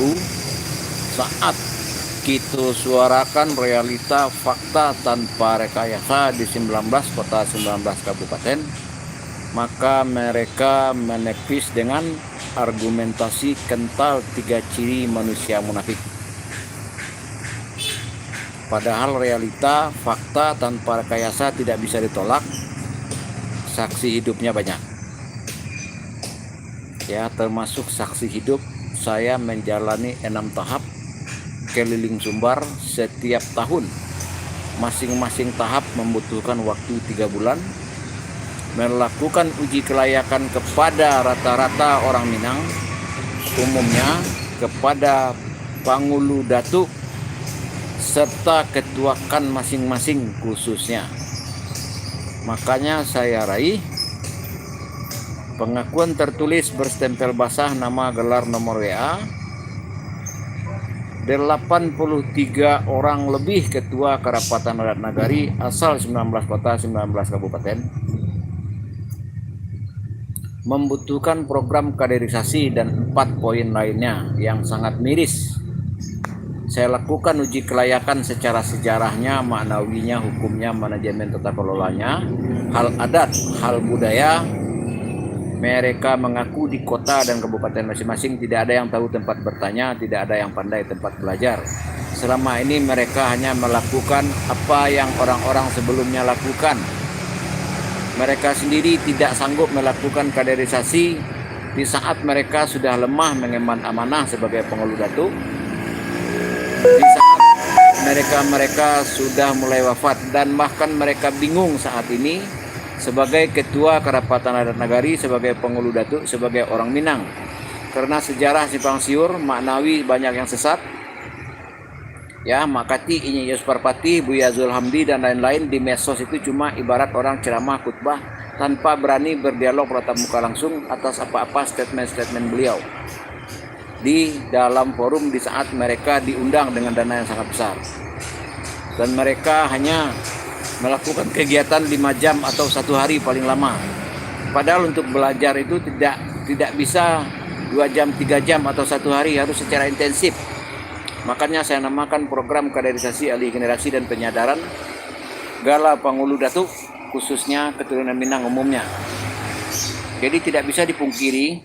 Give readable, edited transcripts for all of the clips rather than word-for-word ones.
mengaku saat kita suarakan realita fakta tanpa rekayasa di 19 kota 19 kabupaten, maka mereka menepis dengan argumentasi kental 3 ciri manusia munafik. Padahal realita fakta tanpa rekayasa tidak bisa ditolak, saksi hidupnya banyak. Ya, termasuk saksi hidup, saya menjalani 6 tahap keliling Sumbar setiap tahun. Masing-masing tahap membutuhkan waktu 3 bulan. Melakukan uji kelayakan kepada rata-rata orang Minang, umumnya kepada Pangulu Datuk serta ketuakan masing-masing khususnya. Makanya saya raih pengakuan tertulis berstempel basah nama gelar nomor WA 83 orang lebih ketua Kerapatan Adat Nagari asal 19 kota 19 kabupaten membutuhkan program kaderisasi dan 4 poin lainnya yang sangat miris. Saya lakukan uji kelayakan secara sejarahnya, maknawinya, hukumnya, manajemen tata kelolanya, hal adat, hal budaya. Mereka mengaku di kota dan kabupaten masing-masing tidak ada yang tahu tempat bertanya, tidak ada yang pandai tempat belajar. Selama ini mereka hanya melakukan apa yang orang-orang sebelumnya lakukan. Mereka sendiri tidak sanggup melakukan kaderisasi di saat mereka sudah lemah mengemban amanah sebagai pengulu datuk. Di saat mereka sudah mulai wafat, dan bahkan mereka bingung saat ini sebagai ketua Kerapatan Adat Nagari, sebagai pengulu datuk, sebagai orang Minang, karena sejarah simpang siur, maknawi banyak yang sesat. Ya, Makati, Inyi Yus Parpati, Buya Zul Hamdi dan lain-lain di medsos itu cuma ibarat orang ceramah khutbah tanpa berani berdialog tatap muka langsung atas apa-apa statement-statement beliau di dalam forum di saat mereka diundang dengan dana yang sangat besar. Dan mereka hanya melakukan kegiatan 5 jam atau 1 hari paling lama. Padahal untuk belajar itu tidak bisa 2 jam, 3 jam atau 1 hari, harus secara intensif. Makanya saya namakan program kaderisasi alih generasi dan penyadaran Gala Pangulu Datuk, khususnya keturunan Minang umumnya. Jadi tidak bisa dipungkiri,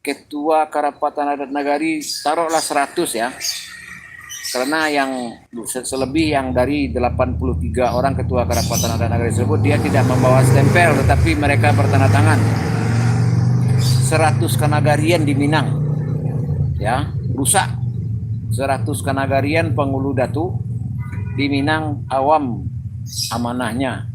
ketua Kerapatan Adat Nagari taruhlah 100 ya, karena yang selebih yang dari 83 orang ketua Kerapatan Adat Nagari tersebut dia tidak membawa stempel, tetapi mereka bertanda tangan. 100 kanagarian di Minang ya rusak. 100 kanagarian pengulu datuk di Minang awam amanahnya.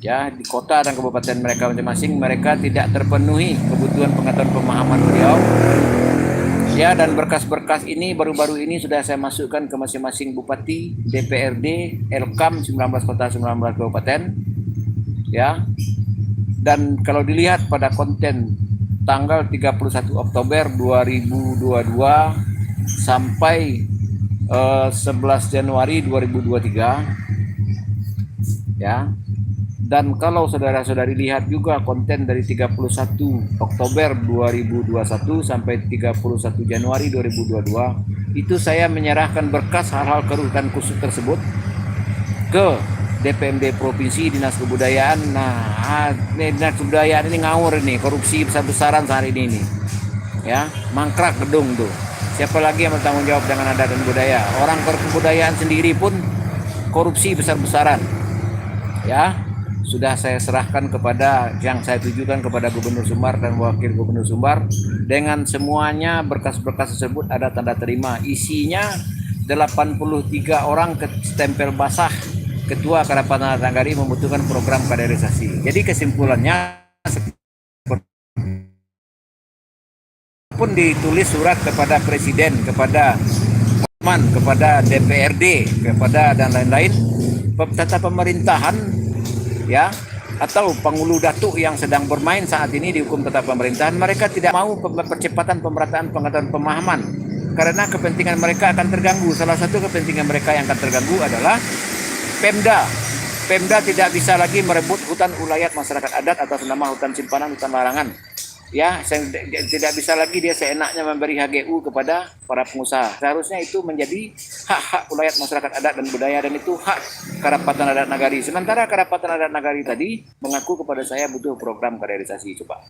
Ya, di kota dan kabupaten mereka masing-masing, mereka tidak terpenuhi kebutuhan pengetahuan pemahaman beliau. Ya, dan berkas-berkas ini baru-baru ini sudah saya masukkan ke masing-masing bupati, DPRD, Elkam 19 kota 19 kabupaten. Ya. Dan kalau dilihat pada konten tanggal 31 Oktober 2022 sampai 11 Januari 2023 ya. Dan kalau saudara-saudari lihat juga konten dari 31 Oktober 2021 sampai 31 Januari 2022, itu saya menyerahkan berkas hal-hal kerugian khusus tersebut ke DPMD Provinsi, Dinas Kebudayaan. Nah, Dinas Kebudayaan ini ngawur ini, korupsi besar-besaran saat ini nih. Ya, mangkrak gedung tuh. Siapa lagi yang bertanggung jawab dengan adat dan budaya? Orang kebudayaan sendiri pun korupsi besar-besaran. Ya, sudah saya serahkan kepada yang saya tujukan kepada Gubernur Sumbar dan Wakil Gubernur Sumbar. Dengan semuanya berkas-berkas tersebut ada tanda terima. Isinya 83 orang stempel basah Ketua Kerapatan Adat Nagari membutuhkan program kaderisasi. Jadi kesimpulannya, pun ditulis surat kepada Presiden, kepada Parlemen, kepada DPRD, kepada dan lain-lain tata pemerintahan ya, atau pengulu datuk yang sedang bermain saat ini di hukum tata pemerintahan, mereka tidak mau percepatan pemerataan pengetahuan pemahaman karena kepentingan mereka akan terganggu. Salah satu kepentingan mereka yang akan terganggu adalah Pemda. Pemda tidak bisa lagi merebut hutan ulayat masyarakat adat atas nama hutan simpanan, hutan larangan. Ya, tidak bisa lagi dia seenaknya memberi HGU kepada para pengusaha. Seharusnya itu menjadi hak-hak ulayat masyarakat adat dan budaya, dan itu hak Karapatan Adat Nagari. Sementara Karapatan Adat Nagari tadi mengaku kepada saya butuh program kaderisasi. Coba.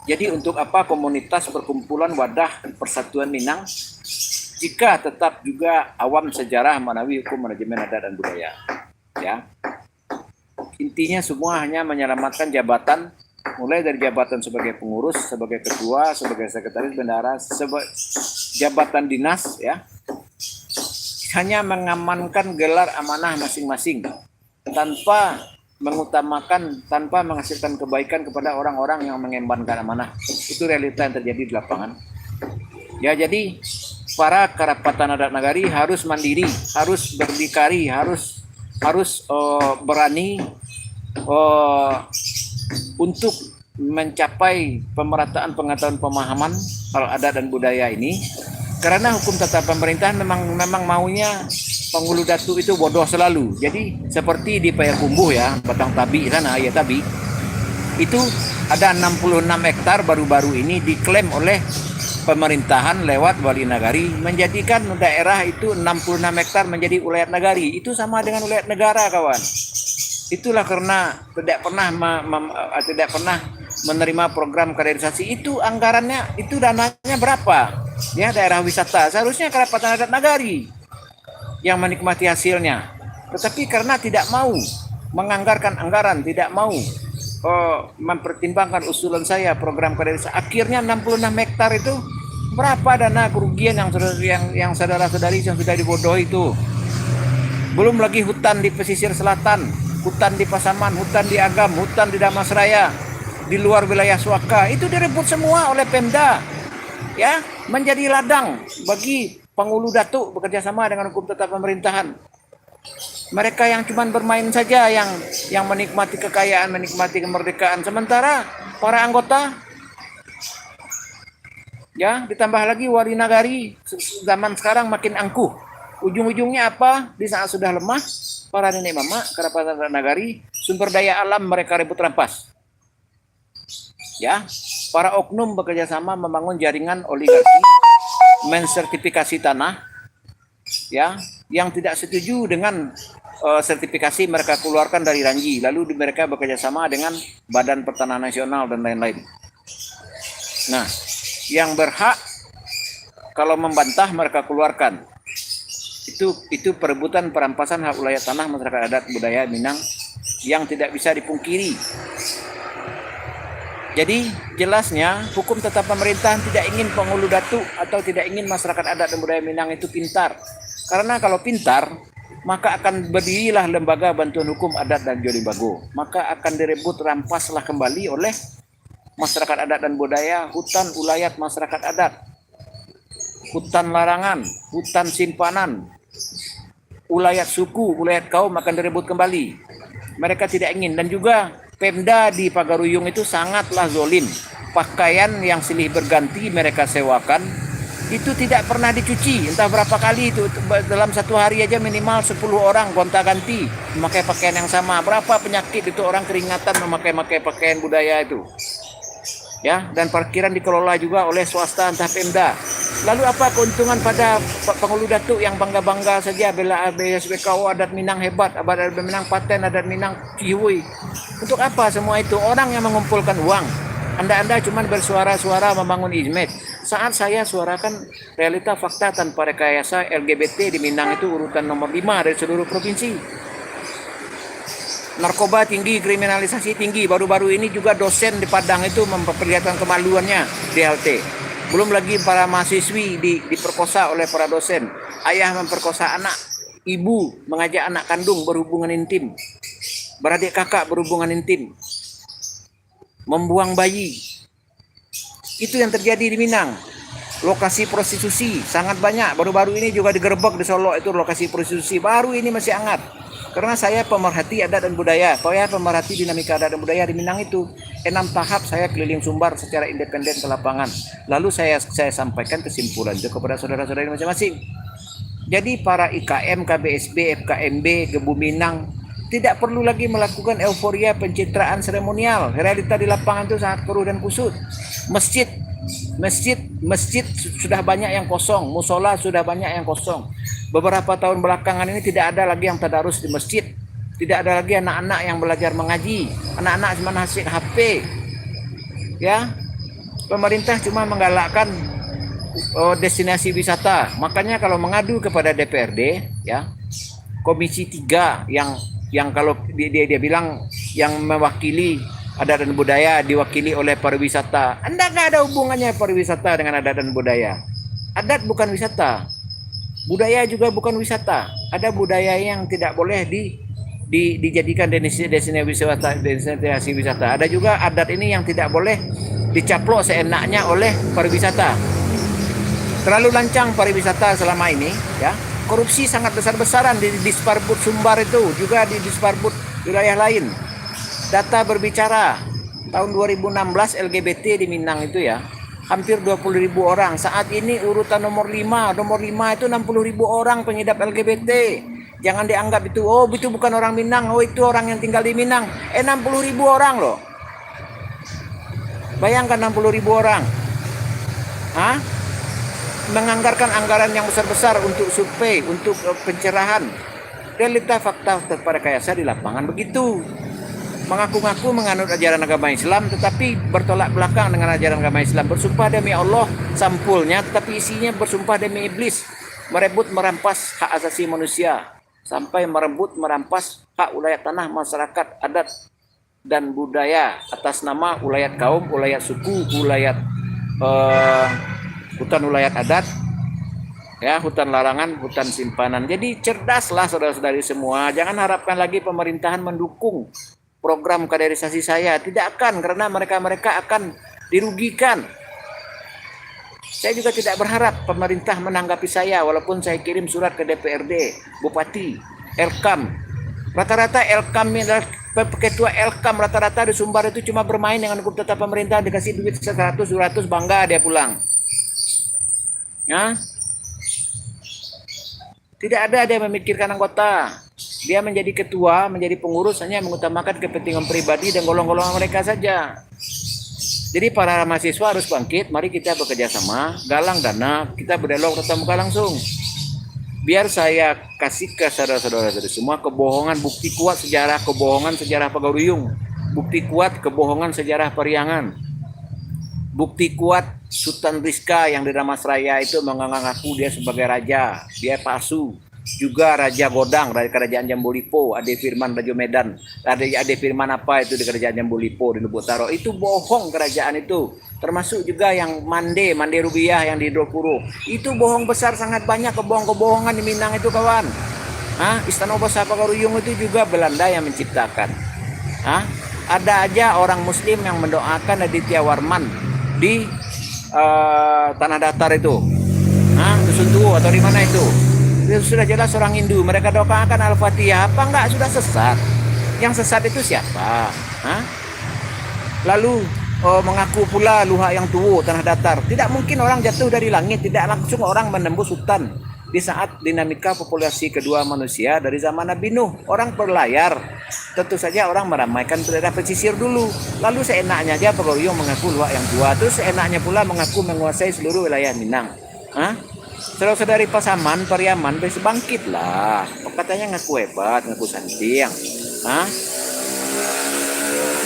Jadi untuk apa komunitas perkumpulan wadah persatuan Minang jika tetap juga awam sejarah manawi hukum manajemen adat dan budaya? Ya. Intinya semua hanya menyelamatkan jabatan, mulai dari jabatan sebagai pengurus, sebagai ketua, sebagai sekretaris bendahara, jabatan dinas, ya, hanya mengamankan gelar amanah masing-masing tanpa mengutamakan, tanpa menghasilkan kebaikan kepada orang-orang yang mengembankan amanah. Itu realita yang terjadi di lapangan. Ya, jadi para Karapatan Adat Nagari harus mandiri, harus berdikari, harus berani untuk mencapai pemerataan pengetahuan pemahaman hal adat dan budaya ini, karena hukum tata pemerintahan memang maunya penghulu datu itu bodoh selalu. Jadi seperti di Payakumbuh ya, Batang Tabi sana, ya Tabi, itu ada 66 hektar baru-baru ini diklaim oleh pemerintahan lewat wali nagari, menjadikan daerah itu 66 hektar menjadi ulayat nagari. Itu sama dengan ulayat negara, kawan. Itulah karena tidak pernah menerima program kaderisasi. Itu anggarannya, itu dananya berapa? Ya, daerah wisata. Seharusnya Karapatan Adat Nagari yang menikmati hasilnya. Tetapi karena tidak mau menganggarkan anggaran, tidak mau mempertimbangkan usulan saya program kaderisasi, akhirnya 66 hektar itu berapa dana kerugian yang saudara-saudari yang sudah dibodohi itu. Belum lagi hutan di pesisir selatan, hutan di Pasaman, hutan di Agam, hutan di Damasraya, di luar wilayah Suaka, itu direbut semua oleh Pemda, ya, menjadi ladang bagi penghulu datuk bekerja sama dengan hukum tata pemerintahan. Mereka yang cuma bermain saja, yang menikmati kekayaan, menikmati kemerdekaan, sementara para anggota, ya, ditambah lagi wali nagari zaman sekarang makin angkuh. Ujung-ujungnya apa? Di saat sudah lemah, para nenek mama Karapatan Adat Nagari, sumber daya alam mereka rebut rampas. Ya, para oknum bekerja sama membangun jaringan oligarki, mensertifikasi tanah, ya, yang tidak setuju dengan sertifikasi mereka keluarkan dari Ranji, lalu mereka bekerja sama dengan Badan Pertanahan Nasional dan lain-lain. Nah, yang berhak kalau membantah mereka keluarkan. Itu perebutan perampasan hak ulayat tanah masyarakat adat budaya Minang yang tidak bisa dipungkiri. Jadi jelasnya hukum tata pemerintahan tidak ingin penghulu datuk atau tidak ingin masyarakat adat dan budaya Minang itu pintar. Karena kalau pintar, maka akan berdirilah lembaga bantuan hukum adat dan Jolibago. Maka akan direbut rampaslah kembali oleh masyarakat adat dan budaya hutan ulayat masyarakat adat, hutan larangan, hutan simpanan, ulayat suku, ulayat kaum akan direbut kembali. Mereka tidak ingin. Dan juga Pemda di Pagaruyung itu sangatlah zolim. Pakaian yang silih berganti mereka sewakan itu tidak pernah dicuci. Entah berapa kali itu, dalam satu hari aja minimal 10 orang gonta-ganti memakai pakaian yang sama. Berapa penyakit itu orang keringatan memakai pakaian budaya itu. Ya, dan parkiran dikelola juga oleh swasta entah Pemda. Lalu apa keuntungan pada penghulu datuk yang bangga-bangga saja bela BSBKO adat Minang hebat, adat Minang paten, adat Minang cihui. Untuk apa semua itu? Orang yang mengumpulkan uang. Anda cuma bersuara-suara membangun image. Saat saya suarakan realita fakta tanpa rekayasa, LGBT di Minang itu urutan nomor 5 dari seluruh provinsi. Narkoba tinggi, kriminalisasi tinggi. Baru-baru ini juga dosen di Padang itu memperlihatkan kemaluannya DLT. Belum lagi para mahasiswi diperkosa oleh para dosen. Ayah memperkosa anak, ibu mengajak anak kandung berhubungan intim, beradik kakak berhubungan intim, membuang bayi. Itu yang terjadi di Minang. Lokasi prostitusi sangat banyak. Baru-baru ini juga digerebek di Solo itu lokasi prostitusi. Baru ini masih hangat. Karena saya pemerhati adat dan budaya, saya pemerhati dinamika adat dan budaya di Minang itu. 6 tahap saya keliling Sumbar secara independen ke lapangan. Lalu saya sampaikan kesimpulan itu kepada saudara-saudari masing-masing. Jadi para IKM, KBSB, FKMB, Gebu Minang, Tidak perlu lagi melakukan euforia pencitraan seremonial. Realita di lapangan itu sangat keruh dan kusut. Masjid sudah banyak yang kosong, musola sudah banyak yang kosong. Beberapa tahun belakangan ini tidak ada lagi yang tadarus di masjid. Tidak ada lagi anak-anak yang belajar mengaji. Anak-anak cuma asik HP. Ya. Pemerintah cuma menggalakkan destinasi wisata. Makanya kalau mengadu kepada DPRD, ya, Komisi 3 yang kalau dia bilang yang mewakili adat dan budaya diwakili oleh pariwisata. Anda nggak ada hubungannya pariwisata dengan adat dan budaya. Adat bukan wisata. Budaya juga bukan wisata. Ada budaya yang tidak boleh dijadikan destinasi wisata. Ada juga adat ini yang tidak boleh dicaplok seenaknya oleh pariwisata. Terlalu lancang pariwisata selama ini, ya. Korupsi sangat besar-besaran di Disparbud Sumbar itu, juga di Disparbud wilayah lain. Data berbicara tahun 2016 LGBT di Minang itu, ya, hampir 20.000 orang. Saat ini urutan nomor 5 itu 60.000 orang pengidap LGBT. Jangan dianggap itu, oh itu bukan orang Minang, oh itu orang yang tinggal di Minang. 60.000 orang loh. Bayangkan 60.000 orang. Hah? Menganggarkan anggaran yang besar-besar untuk survei, untuk pencerahan. Realita fakta terprekayasa di lapangan begitu. Mengaku-ngaku menganut ajaran agama Islam, tetapi bertolak belakang dengan ajaran agama Islam. Bersumpah demi Allah, sampulnya, tetapi isinya bersumpah demi iblis. Merebut merampas hak asasi manusia, sampai merampas hak ulayat tanah masyarakat adat dan budaya atas nama ulayat kaum, ulayat suku, ulayat hutan ulayat adat, ya, hutan larangan, hutan simpanan. Jadi cerdaslah saudara-saudari semua. Jangan harapkan lagi pemerintahan mendukung program kaderisasi saya. Tidak akan, karena mereka akan dirugikan. Saya juga tidak berharap pemerintah menanggapi saya, walaupun saya kirim surat ke DPRD, Bupati, Elkam. Rata-rata Elkam, ketua Elkam rata-rata di Sumbar itu cuma bermain dengan hukum tetap pemerintah, dikasih duit 100-200 bangga dia pulang. Ya? Tidak ada dia memikirkan anggota. Dia menjadi ketua, menjadi pengurus hanya mengutamakan kepentingan pribadi dan golongan-golongan mereka saja. Jadi para mahasiswa harus bangkit, mari kita bekerja sama, galang dana, kita berdialog tatap muka langsung. Biar saya kasih ke saudara-saudara semua kebohongan, bukti kuat kebohongan sejarah Pagaruyung, bukti kuat kebohongan sejarah Periangan, bukti kuat Sultan Rizka yang di Ramasraya itu mengaku dia sebagai raja, dia palsu. Juga Raja Godang dari Kerajaan Jambu Lipo, Ade Firman Raja Medan, Ade Firman apa itu di Kerajaan Jambu Lipo di Lubuk Taro, itu bohong kerajaan itu. Termasuk juga yang Mande Rubiah yang di Dropuro, itu bohong besar, sangat banyak kebohongan di Minang itu kawan. Istana Besar Pagaruyung itu juga Belanda yang menciptakan. Ada aja orang Muslim yang mendoakan Aditya Warman di Tanah Datar itu, Dusun Tuo atau di mana itu. Itu sudah jelas orang Hindu, mereka doakan Al-Fatihah, apa enggak sudah sesat? Yang sesat itu siapa? Lalu mengaku pula luha yang tua tanah datar. Tidak mungkin orang jatuh dari langit, tidak langsung orang menembus hutan. Di saat dinamika populasi kedua manusia dari zaman Nabi Nuh, orang berlayar, tentu saja orang meramaikan daerah pesisir dulu. Lalu seenaknya dia Pagaruyung mengaku luha yang tua, terus seenaknya pula mengaku menguasai seluruh wilayah Minang. Saudara-saudari Pasaman, Pariaman, bisa bangkit lah. Katanya ngaku hebat, ngaku santiang.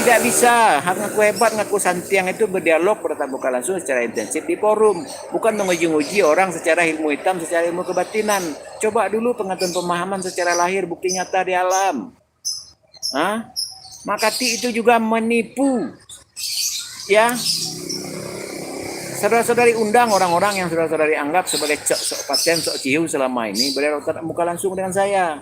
Tidak bisa, ngaku hebat, ngaku santiang itu berdialog bertatap muka langsung secara intensif di forum. Bukan menguji-uji orang secara ilmu hitam, secara ilmu kebatinan. Coba dulu pengetahuan pemahaman secara lahir, bukti nyata di alam. Makati itu juga menipu. Ya. Saudara-saudari undang orang-orang yang saudara-saudari anggap sebagai sok paten, sok ciu selama ini berdialog tatap muka langsung dengan saya.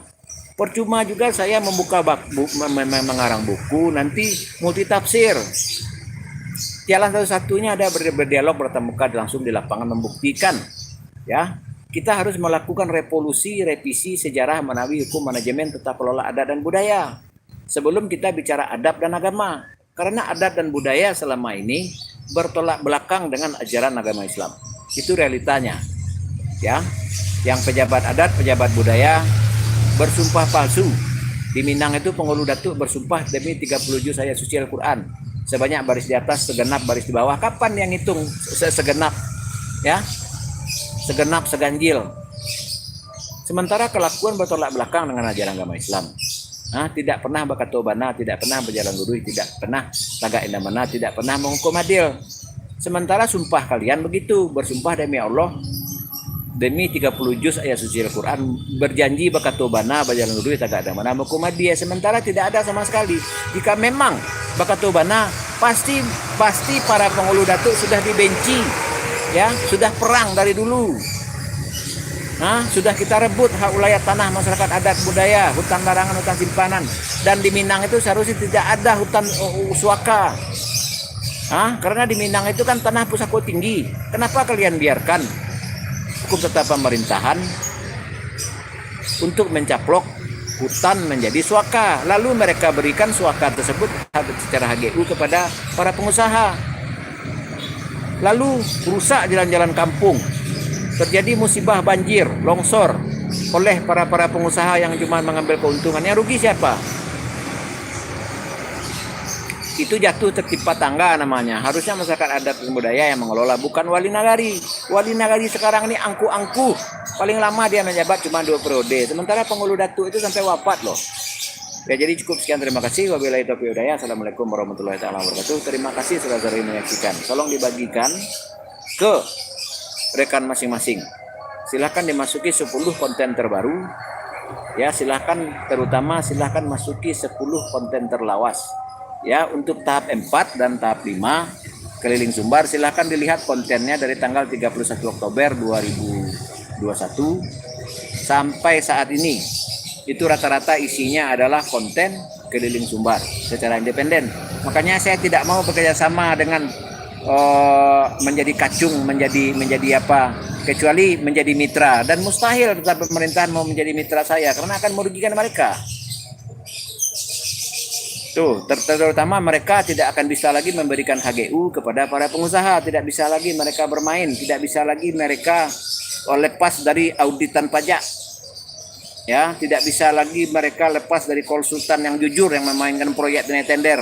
Percuma juga saya mengarang buku, nanti multi tafsir. Jalan satu-satunya ada berdialog bertatap muka langsung di lapangan membuktikan. Ya, kita harus melakukan revolusi, revisi sejarah menawi hukum manajemen tata kelola adat dan budaya. Sebelum kita bicara adab dan agama. Karena adat dan budaya selama ini bertolak belakang dengan ajaran agama Islam. Itu realitanya. Ya. Yang pejabat adat, pejabat budaya bersumpah palsu. Di Minang itu pengulu datuk bersumpah demi 30 juz ayat suci Al-Quran. Sebanyak baris di atas, segenap baris di bawah. Kapan yang hitung segenap? Ya, segenap, seganjil. Sementara kelakuan bertolak belakang dengan ajaran agama Islam. Tidak pernah bakatobana, tidak pernah berjalan lurus, tidak pernah tagak indamana, tidak pernah menghukum adil. Sementara sumpah kalian begitu, bersumpah demi Allah, demi 30 juz ayat suci Al-Quran, berjanji bakatobana, berjalan lurus, tagak indamana, menghukum adil. Sementara tidak ada sama sekali. Jika memang bakatobana, pasti para pengulu datuk sudah dibenci, ya, sudah perang dari dulu. Sudah kita rebut hak wilayah tanah masyarakat adat budaya, hutan larangan, hutan simpanan. Dan di Minang itu seharusnya tidak ada hutan suaka. Karena di Minang itu kan tanah pusako tinggi. Kenapa kalian biarkan hukum tetap pemerintahan untuk mencaplok hutan menjadi suaka? Lalu mereka berikan suaka tersebut secara HGU kepada para pengusaha. Lalu rusak jalan-jalan kampung. Terjadi musibah banjir, longsor oleh para pengusaha yang cuma mengambil keuntungan. Yang rugi siapa? Itu jatuh tertimpa tangga namanya. Harusnya masyarakat adat dan budaya yang mengelola, bukan wali nagari. Wali nagari sekarang ini angku-angku. Paling lama dia menjabat cuma 2 periode. Sementara pengulu datuk itu sampai wafat loh. Ya, jadi cukup sekian, terima kasih. Wabillahi taufiq wal hidayah. Assalamualaikum warahmatullahi wabarakatuh. Terima kasih sudah sering menyaksikan. Tolong dibagikan ke rekan masing-masing. Silahkan dimasuki 10 konten terbaru. Ya, silahkan masuki 10 konten terlawas. Ya, untuk tahap 4 dan tahap 5 keliling Sumbar, silahkan dilihat kontennya dari tanggal 31 Oktober 2021 sampai saat ini. Itu rata-rata isinya adalah konten keliling Sumbar secara independen. Makanya saya tidak mau bekerja sama dengan menjadi kacung, menjadi apa, kecuali menjadi mitra. Dan mustahil tetap pemerintahan mau menjadi mitra saya karena akan merugikan mereka. Terutama mereka tidak akan bisa lagi memberikan HGU kepada para pengusaha, tidak bisa lagi mereka bermain, tidak bisa lagi mereka lepas dari auditan pajak. Ya, tidak bisa lagi mereka lepas dari konsultan yang jujur yang memainkan proyek dengan tender.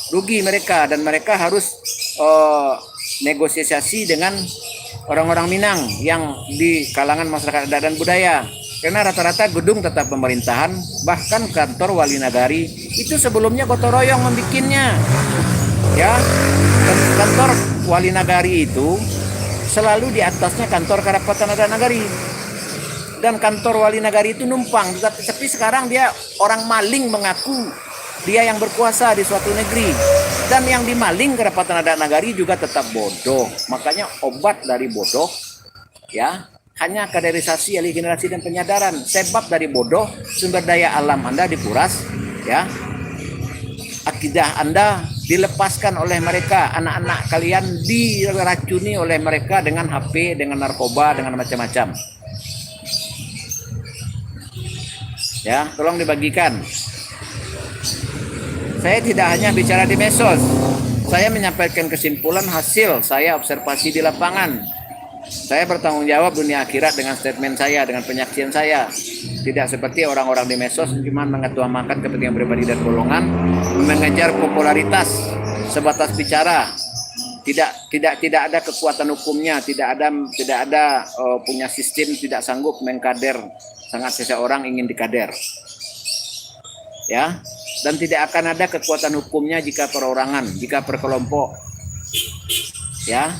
Rugi mereka, dan mereka harus negosiasi dengan orang-orang Minang yang di kalangan masyarakat adat dan budaya. Karena rata-rata gedung tetap pemerintahan, bahkan kantor wali nagari itu sebelumnya gotong royong membikinnya. Ya, kantor wali nagari itu selalu di atasnya kantor Karapatan Adat Nagari. Dan kantor wali nagari itu numpang, tapi sekarang dia orang maling mengaku dia yang berkuasa di suatu negeri, dan yang dimaling Karapatan Adat Nagari juga tetap bodoh. Makanya obat dari bodoh, ya, hanya kaderisasi, alih generasi dan penyadaran. Sebab dari bodoh sumber daya alam Anda dikuras, ya, akidah Anda dilepaskan oleh mereka, anak-anak kalian diracuni oleh mereka dengan HP, dengan narkoba, dengan macam-macam. Ya, tolong dibagikan. Saya tidak hanya bicara di medsos, saya menyampaikan kesimpulan hasil saya observasi di lapangan. Saya bertanggung jawab dunia akhirat dengan statement saya, dengan penyaksian saya. Tidak seperti orang-orang di medsos cuma mengetuamakan kepentingan pribadi dan golongan, mengejar popularitas sebatas bicara. Tidak ada kekuatan hukumnya, tidak ada punya sistem, tidak sanggup mengkader. Sangat seseorang ingin dikader. Ya. Dan tidak akan ada kekuatan hukumnya jika perorangan, jika perkelompok. Ya.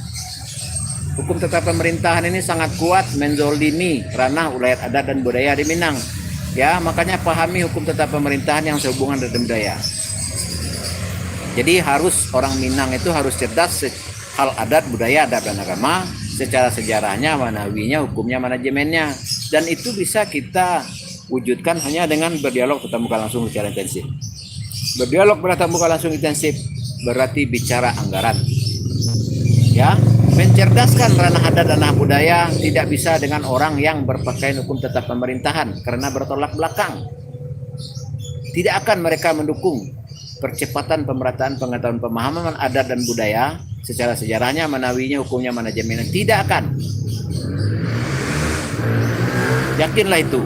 Hukum tetap pemerintahan ini sangat kuat menzolimi ranah wilayah adat dan budaya di Minang. Ya, makanya pahami hukum tetap pemerintahan yang sehubungan dengan budaya. Jadi orang Minang itu harus cerdas hal adat, budaya, adab dan agama, secara sejarahnya, manawinya, hukumnya, manajemennya. Dan itu bisa kita wujudkan hanya dengan berdialog tatap muka langsung secara intensif. Berdialog bertatap muka langsung intensif berarti bicara anggaran. Ya, mencerdaskan ranah adat dan ranah budaya tidak bisa dengan orang yang berpakaian hukum tetap pemerintahan karena bertolak belakang. Tidak akan mereka mendukung percepatan pemerataan pengetahuan pemahaman adat dan budaya secara sejarahnya, manawinya, hukumnya, manajemennya. Tidak akan. Yakinlah itu.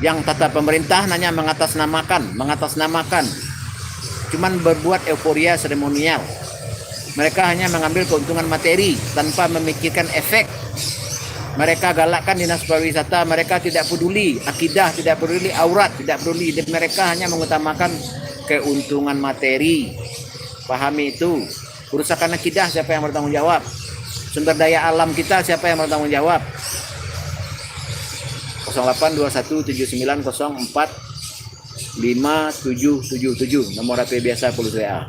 Yang tata pemerintah hanya mengatasnamakan, cuman berbuat euforia seremonial. Mereka hanya mengambil keuntungan materi tanpa memikirkan efek. Mereka galakkan dinas pariwisata, mereka tidak peduli akidah, tidak peduli aurat, tidak peduli. Mereka hanya mengutamakan keuntungan materi. Pahami itu. Kerusakan akidah siapa yang bertanggung jawab? Sumber daya alam kita siapa yang bertanggung jawab? 082179045777 nomor HP biasa Polisi A.